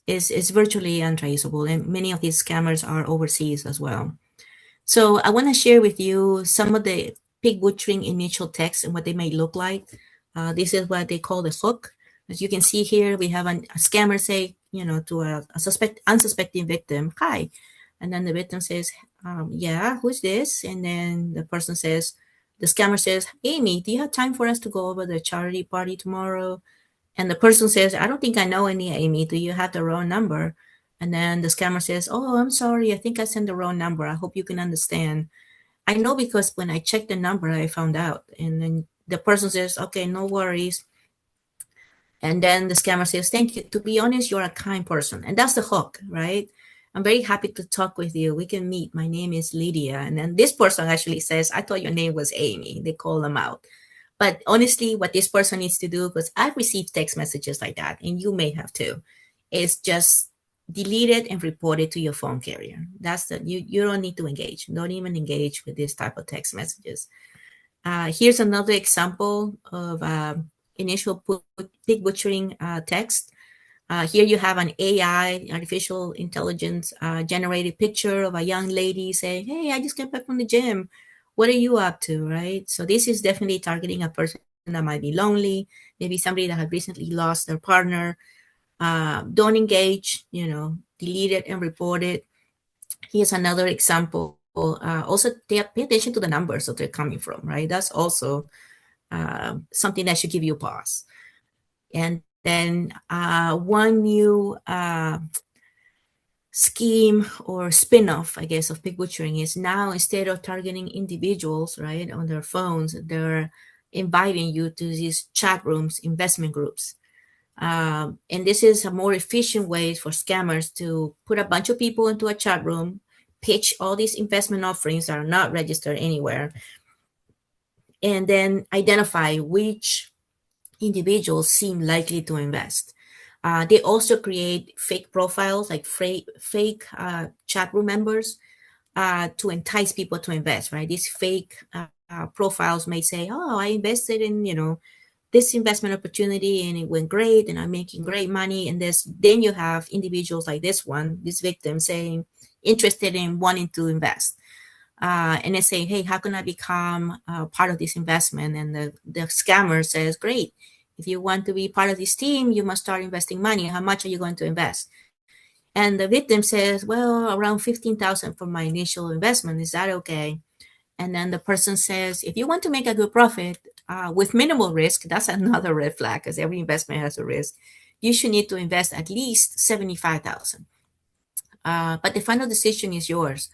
is virtually untraceable. And many of these scammers are overseas as well. So I want to share with you some of the pig butchering initial text and what they may look like. This is what they call the hook. As you can see here, we have a scammer say, to a unsuspecting victim, hi. And then the victim says, yeah, who's this? And then the scammer says, Amy, do you have time for us to go over the charity party tomorrow? And the person says, I don't think I know any Amy. Do you have the wrong number? And then the scammer says, oh, I'm sorry. I think I sent the wrong number. I hope you can understand. I know because when I checked the number, I found out. And then the person says, okay, no worries. And then the scammer says, thank you. To be honest, you're a kind person. And that's the hook, right? I'm very happy to talk with you. We can meet. My name is Lydia. And then this person actually says, I thought your name was Amy. They call them out. But honestly, what this person needs to do, because I've received text messages like that, and you may have too, is just delete it and report it to your phone carrier. You don't need to engage. Don't even engage with this type of text messages. Here's another example of initial pig butchering text. Here you have an AI, artificial intelligence, generated picture of a young lady saying, hey, I just got back from the gym. What are you up to, right? So this is definitely targeting a person that might be lonely, maybe somebody that had recently lost their partner. Don't engage, delete it and report it. Here's another example. Also, pay attention to the numbers that they're coming from, right? That's also something that should give you a pause. And then one new scheme or spin-off, I guess, of pig butchering is now instead of targeting individuals, right, on their phones, they're inviting you to these chat rooms, investment groups. And this is a more efficient way for scammers to put a bunch of people into a chat room, pitch all these investment offerings that are not registered anywhere, and then identify which individuals seem likely to invest. They also create fake profiles, like fake chat room members, to entice people to invest, right? These fake profiles may say, oh, I invested in, this investment opportunity and it went great and I'm making great money. And then you have individuals like this victim saying, interested in wanting to invest. And they say, hey, how can I become part of this investment? And the scammer says, great. If you want to be part of this team, you must start investing money. How much are you going to invest? And the victim says, well, around 15,000 for my initial investment. Is that okay? And then the person says, if you want to make a good profit with minimal risk, that's another red flag because every investment has a risk. You should need to invest at least 75,000. But the final decision is yours.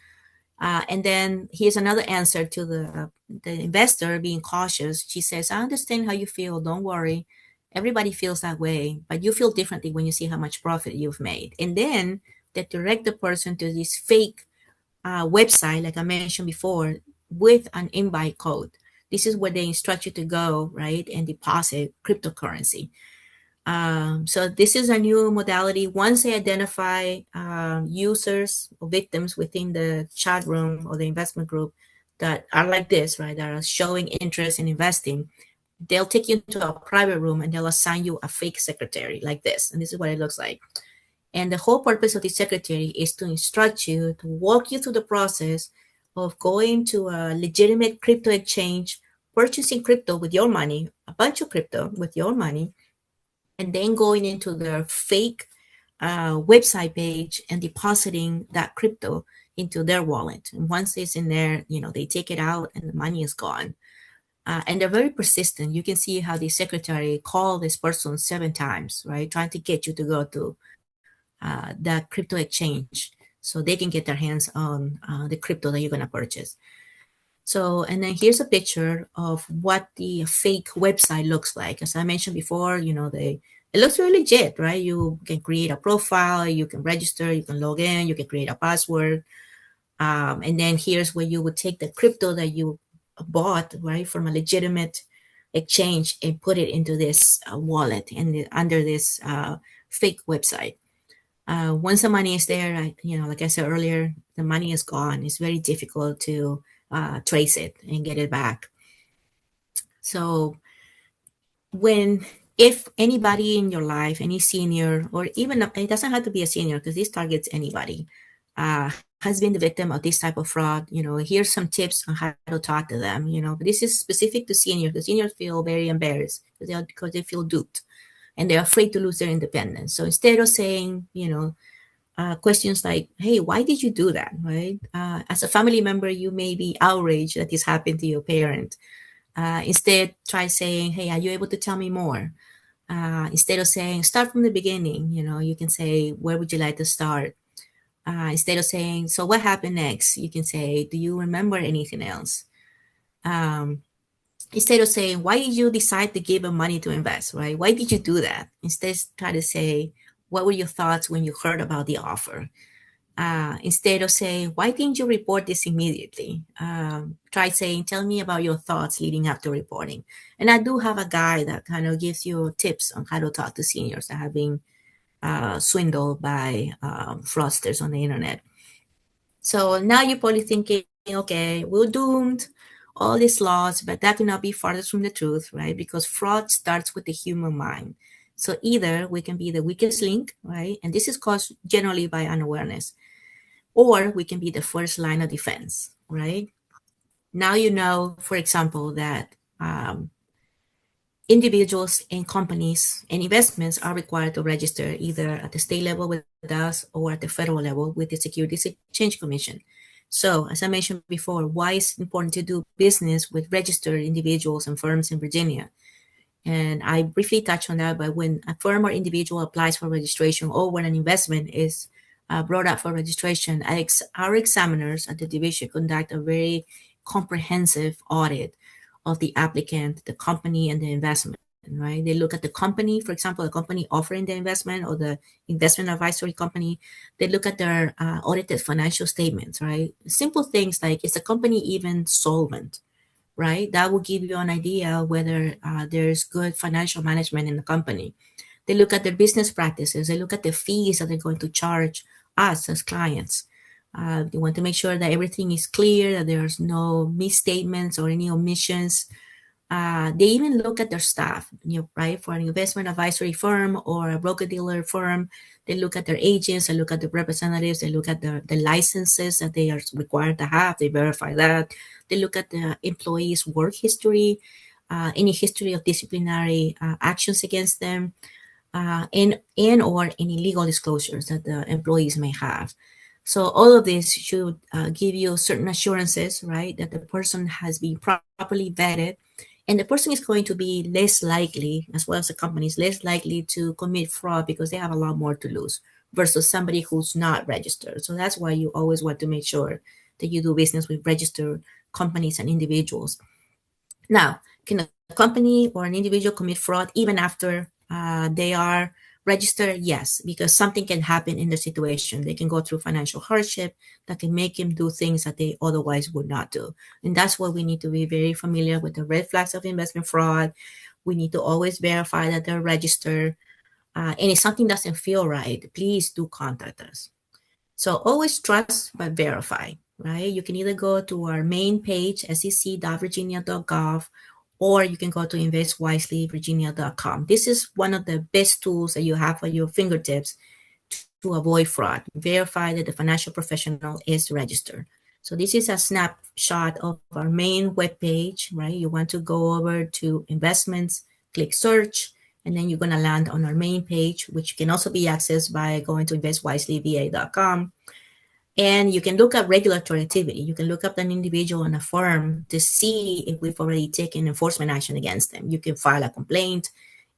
And then here's another answer to the investor being cautious. She says, I understand how you feel. Don't worry. Everybody feels that way, but you feel differently when you see how much profit you've made. And then they direct the person to this fake website, like I mentioned before, with an invite code. This is where they instruct you to go, right, and deposit cryptocurrency. So this is a new modality. Once they identify users or victims within the chat room or the investment group that are like this, right, that are showing interest in investing, they'll take you into a private room and they'll assign you a fake secretary like this. And this is what it looks like. And the whole purpose of the secretary is to instruct you, to walk you through the process of going to a legitimate crypto exchange, purchasing crypto with your money, a bunch of crypto with your money, and then going into their fake website page and depositing that crypto into their wallet. And once it's in there, they take it out and the money is gone. And they're very persistent. You can see how the secretary called this person 7 times, right? Trying to get you to go to that crypto exchange so they can get their hands on the crypto that you're going to purchase. So, and then here's a picture of what the fake website looks like. As I mentioned before, it looks really legit, right? You can create a profile, you can register, you can log in, you can create a password. And then here's where you would take the crypto that you bought, right, from a legitimate exchange and put it into this wallet and under this fake website. Once the money is there, like I said earlier, the money is gone. It's very difficult to trace it and get it back. So if anybody in your life, any senior, or even, it doesn't have to be a senior because this targets anybody, has been the victim of this type of fraud, here's some tips on how to talk to them, but this is specific to seniors because seniors feel very embarrassed because they feel duped. and they're afraid to lose their independence. So instead of saying, questions like, hey, why did you do that, right? As a family member, you may be outraged that this happened to your parent. Instead, try saying, hey, are you able to tell me more? Instead of saying, start from the beginning, you can say, where would you like to start? Instead of saying, so what happened next? You can say, do you remember anything else? Um, Instead of saying, why did you decide to give them money to invest, right? Why did you do that? Instead, try to say, what were your thoughts when you heard about the offer? Instead of saying, why didn't you report this immediately? Try saying, tell me about your thoughts leading up to reporting. And I do have a guide that kind of gives you tips on how to talk to seniors that have been swindled by fraudsters on the internet. So now you're probably thinking, okay, we're doomed, all these laws, but that could not be farthest from the truth, right? Because fraud starts with the human mind. So either we can be the weakest link, right? And this is caused generally by unawareness, or we can be the first line of defense, right? Now you know, for example, that individuals and companies and investments are required to register either at the state level with us or at the federal level with the Securities Exchange Commission. So, as I mentioned before, why is it important to do business with registered individuals and firms in Virginia? And I briefly touched on that, but when a firm or individual applies for registration or when an investment is brought up for registration, our examiners at the division conduct a very comprehensive audit of the applicant, the company, and the investment, right? They look at the company, for example, the company offering the investment or the investment advisory company. They look at their audited financial statements, right? Simple things like, is the company even solvent? Right? That will give you an idea whether there's good financial management in the company. They look at their business practices. They look at the fees that they're going to charge us as clients. They want to make sure that everything is clear, that there's no misstatements or any omissions. They even look at their staff, right? For an investment advisory firm or a broker-dealer firm, they look at their agents, they look at the representatives, they look at the licenses that they are required to have, they verify that. They look at the employee's work history, any history of disciplinary actions against them, and or any legal disclosures that the employees may have. So all of this should give you certain assurances, right, that the person has been properly vetted, and the person is going to be less likely, as well as the company is less likely to commit fraud because they have a lot more to lose versus somebody who's not registered. So that's why you always want to make sure that you do business with registered companies and individuals. Now, can a company or an individual commit fraud even after they are registered? Yes, because something can happen in the situation. They can go through financial hardship that can make them do things that they otherwise would not do. And that's why we need to be very familiar with the red flags of investment fraud. We need to always verify that they're registered. And if something doesn't feel right, please do contact us. So always trust but verify, right? You can either go to our main page, sec.virginia.gov, or you can go to investwiselyvirginia.com. This is one of the best tools that you have at your fingertips to avoid fraud. Verify that the financial professional is registered. So this is a snapshot of our main webpage, right? You want to go over to investments, click search, and then you're going to land on our main page, which can also be accessed by going to investwiselyva.com. And you can look at regulatory activity. You can look up an individual and a firm to see if we've already taken enforcement action against them. You can file a complaint,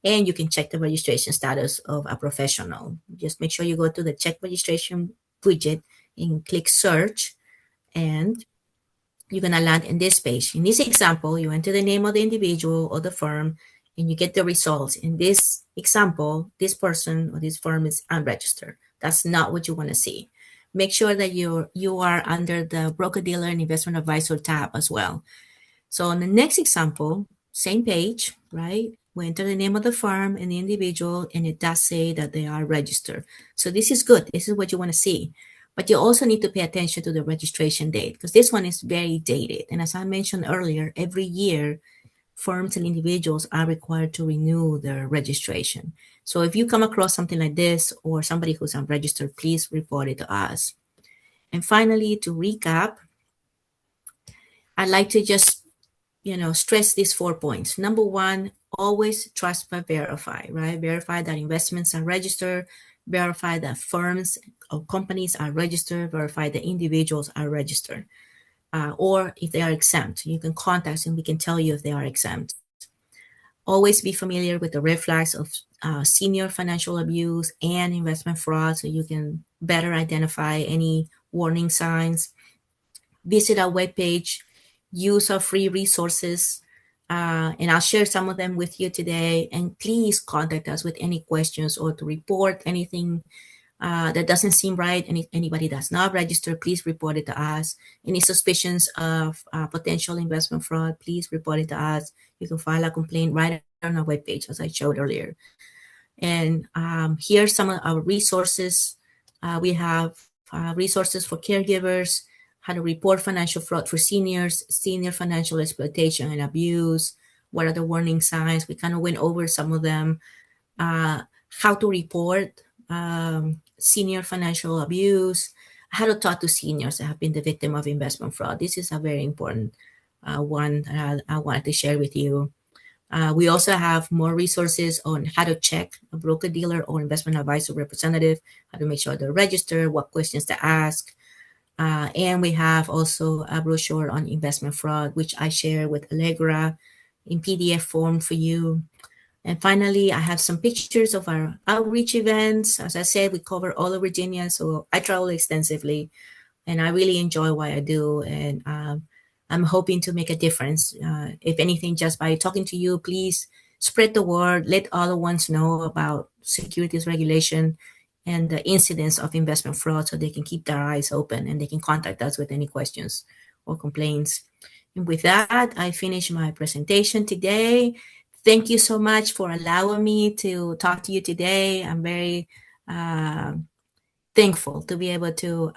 and you can check the registration status of a professional. Just make sure you go to the check registration widget and click search, and you're going to land in this page. In this example, you enter the name of the individual or the firm, and you get the results. In this example, this person or this firm is unregistered. That's not what you want to see. Make sure that you are under the broker-dealer and investment advisor tab as well. So on the next example, same page, right? We enter the name of the firm and the individual, and it does say that they are registered. So this is good. This is what you want to see. But you also need to pay attention to the registration date, because this one is very dated. And as I mentioned earlier, every year, firms and individuals are required to renew their registration. So if you come across something like this or somebody who's unregistered, please report it to us. And finally, to recap, I'd like to just stress these 4 points. Number one, always trust but verify, right? Verify that investments are registered, verify that firms or companies are registered, verify that individuals are registered, or if they are exempt. You can contact us and we can tell you if they are exempt. Always be familiar with the red flags of senior financial abuse and investment fraud so you can better identify any warning signs. Visit our webpage, use our free resources, and I'll share some of them with you today. And please contact us with any questions or to report anything that doesn't seem right. Anybody that's not registered, please report it to us. Any suspicions of potential investment fraud, please report it to us. You can file a complaint right on our webpage, as I showed earlier. And here's some of our resources. We have resources for caregivers, how to report financial fraud for seniors, senior financial exploitation and abuse. What are the warning signs? We kind of went over some of them. How to report senior financial abuse, how to talk to seniors that have been the victim of investment fraud. This is a very important one that I wanted to share with you. We also have more resources on how to check a broker dealer or investment advisor representative, how to make sure they're registered, what questions to ask. And we have also a brochure on investment fraud, which I share with Allegra in PDF form for you. And finally, I have some pictures of our outreach events. As I said, we cover all of Virginia, so I travel extensively, and I really enjoy what I do. And I'm hoping to make a difference. If anything, just by talking to you, please spread the word. Let other ones know about securities regulation and the incidence of investment fraud so they can keep their eyes open and they can contact us with any questions or complaints. And with that, I finish my presentation today. Thank you so much for allowing me to talk to you today. I'm very thankful to be able to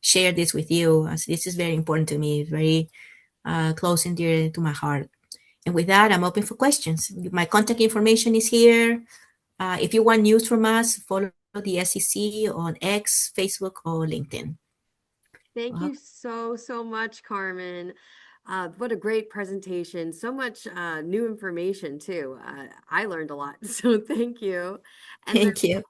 share this with you, as this is very important to me, very close and dear to my heart. And with that, I'm open for questions. My contact information is here. If you want news from us, follow the SEC on X, Facebook, or LinkedIn. Thank you so much, Carmen. What a great presentation. So much new information too. I learned a lot, so thank you. And Thank you.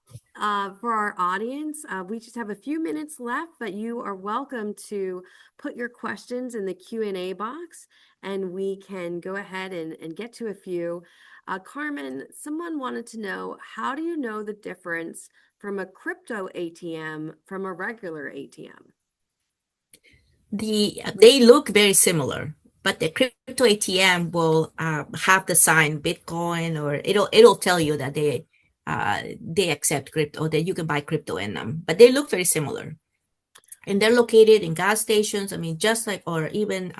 for our audience, we just have a few minutes left, but you are welcome to put your questions in the Q&A box and we can go ahead and get to a few. Carmen, someone wanted to know, how do you know the difference from a crypto ATM from a regular ATM? They look very similar, but the crypto ATM will have the sign Bitcoin, or it'll tell you that they accept crypto, that you can buy crypto in them. But they look very similar, and they're located in gas stations. I mean, just like, or even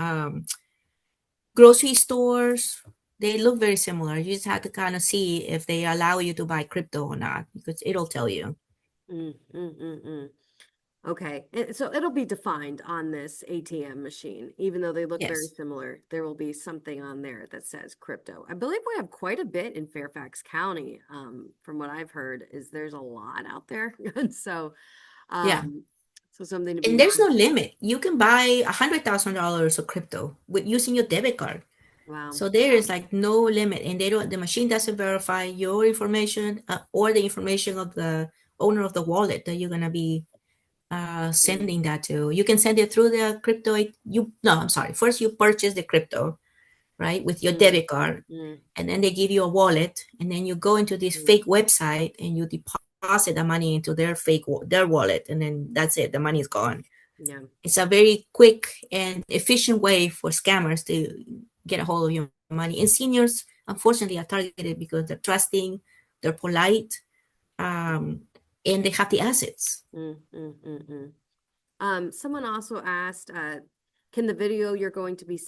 grocery stores. They look very similar. You just have to kind of see if they allow you to buy crypto or not, because it'll tell you. Okay, so it'll be defined on this ATM machine, even though they look very Yes. similar. There will be something on there that says crypto. I believe we have quite a bit in Fairfax County. From what I've heard, is there's a lot out there, and so, Yeah. so something to be And there's no mindful. limit. You can buy $100,000 of crypto with using your debit card. Wow. So there is like no limit, and the machine doesn't verify your information or the information of the owner of the wallet that you're gonna be Mm, sending that to. You can send it through the crypto. No, I'm sorry. First, you purchase the crypto, right, with your mm, debit card, mm, and then they give you a wallet, and then you go into this mm. fake website and you deposit the money into their wallet, and then that's it. The money is gone. Yeah. It's a very quick and efficient way for scammers to get a hold of your money. And seniors, unfortunately, are targeted because they're trusting, they're polite, and they have the assets. Mm, mm, mm, someone also asked, can the video you're going to be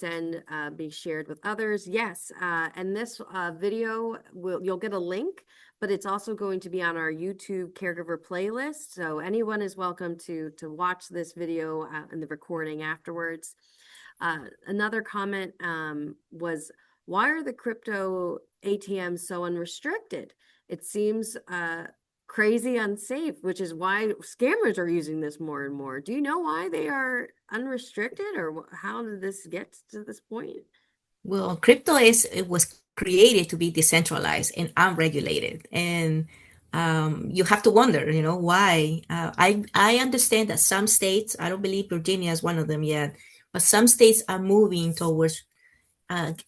be shared with others? Yes, and this video you'll get a link, but it's also going to be on our YouTube caregiver playlist. So anyone is welcome to watch this video and the recording afterwards. Another comment was, why are the crypto ATMs so unrestricted? It seems crazy unsafe, which is why scammers are using this more and more. Do you know why they are unrestricted, or how did this get to this point? Well, it was created to be decentralized and unregulated, and you have to wonder, why. I understand that some states, I don't believe Virginia is one of them yet, but some states are moving towards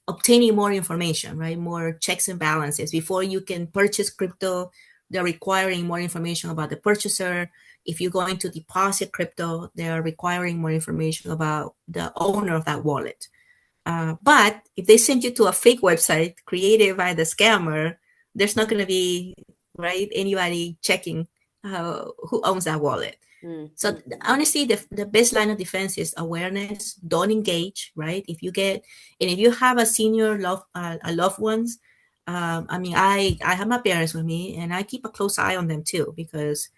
obtaining more information, right? More checks and balances. Before you can purchase crypto, they're requiring more information about the purchaser. If you're going to deposit crypto, they are requiring more information about the owner of that wallet. But if they send you to a fake website created by the scammer, there's not going to be, right, anybody checking who owns that wallet. So Mm-hmm. honestly, the best line of defense is awareness. Don't engage, right? If you have a senior loved ones, I mean, I have my parents with me, and I keep a close eye on them too, because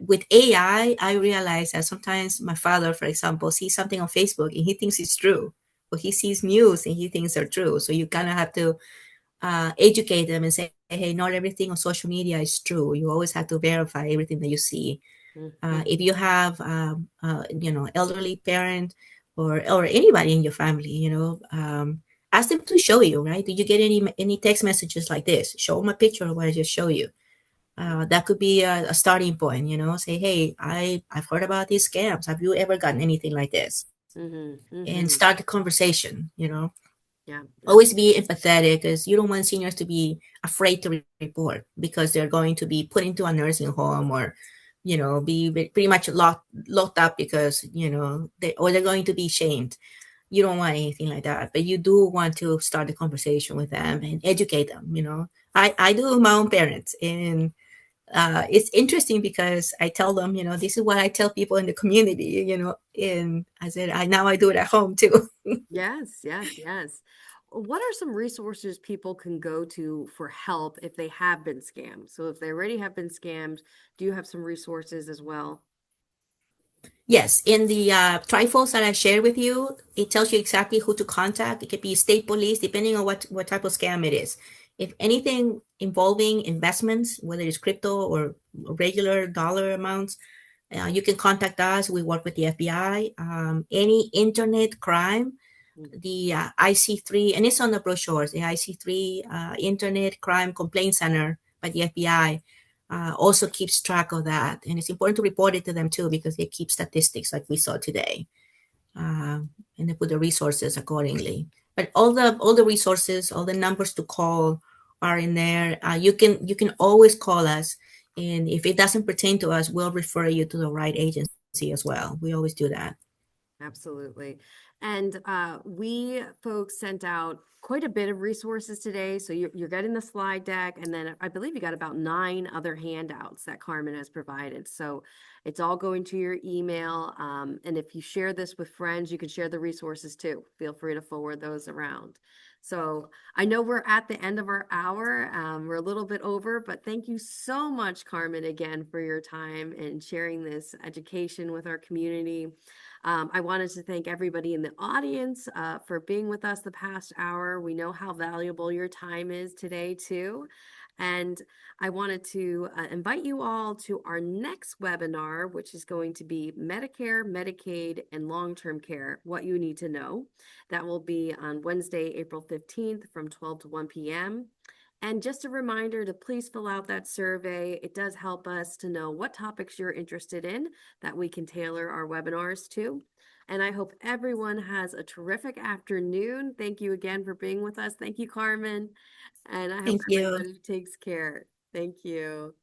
with AI, I realize that sometimes my father, for example, sees something on Facebook and he thinks it's true, or he sees news and he thinks they're true. So you kind of have to educate them and say, hey, not everything on social media is true. You always have to verify everything that you see. Mm-hmm. If you have, elderly parent or anybody in your family, ask them to show you. Right? Did you get any text messages like this? Show them a picture of what I just show you. That could be a starting point. Say, hey, I've heard about these scams. Have you ever gotten anything like this? Mm-hmm. And Mm-hmm. start the conversation. Yeah, Always absolutely. be empathetic, because you don't want seniors to be afraid to report because they're going to be put into a nursing home, or be pretty much locked up because they're going to be shamed. You don't want anything like that, but you do want to start the conversation with them and educate them. I do my own parents, and it's interesting because I tell them, this is what I tell people in the community, and I said, I do it at home too. Yes, yes, yes. What are some resources people can go to for help if they have been scammed? So if they already have been scammed, do you have some resources as well? Yes, in the trifolds that I shared with you, it tells you exactly who to contact. It could be state police, depending on what type of scam it is. If anything involving investments, whether it's crypto or regular dollar amounts, you can contact us. We work with the FBI. Any internet crime, the IC3, and it's on the brochures, the IC3 Internet Crime Complaint Center by the FBI also keeps track of that. And it's important to report it to them too, because they keep statistics like we saw today. Uh, and they put the resources accordingly. But all the resources, all the numbers to call are in there. You can always call us, and if it doesn't pertain to us, we'll refer you to the right agency as well. We always do that. Absolutely. And we folks sent out quite a bit of resources today. So you're getting the slide deck, and then I believe you got about 9 other handouts that Carmen has provided. So it's all going to your email. And if you share this with friends, you can share the resources too. Feel free to forward those around. So I know we're at the end of our hour. We're a little bit over, but thank you so much, Carmen, again, for your time and sharing this education with our community. I wanted to thank everybody in the audience for being with us the past hour. We know how valuable your time is today, too. And I wanted to invite you all to our next webinar, which is going to be Medicare, Medicaid, and Long-Term Care, What You Need to Know. That will be on Wednesday, April 15th from 12 to 1 p.m. And just a reminder to please fill out that survey. It does help us to know what topics you're interested in that we can tailor our webinars to. And I hope everyone has a terrific afternoon. Thank you again for being with us. Thank you, Carmen. And I hope Thank you. everybody takes care. Thank you.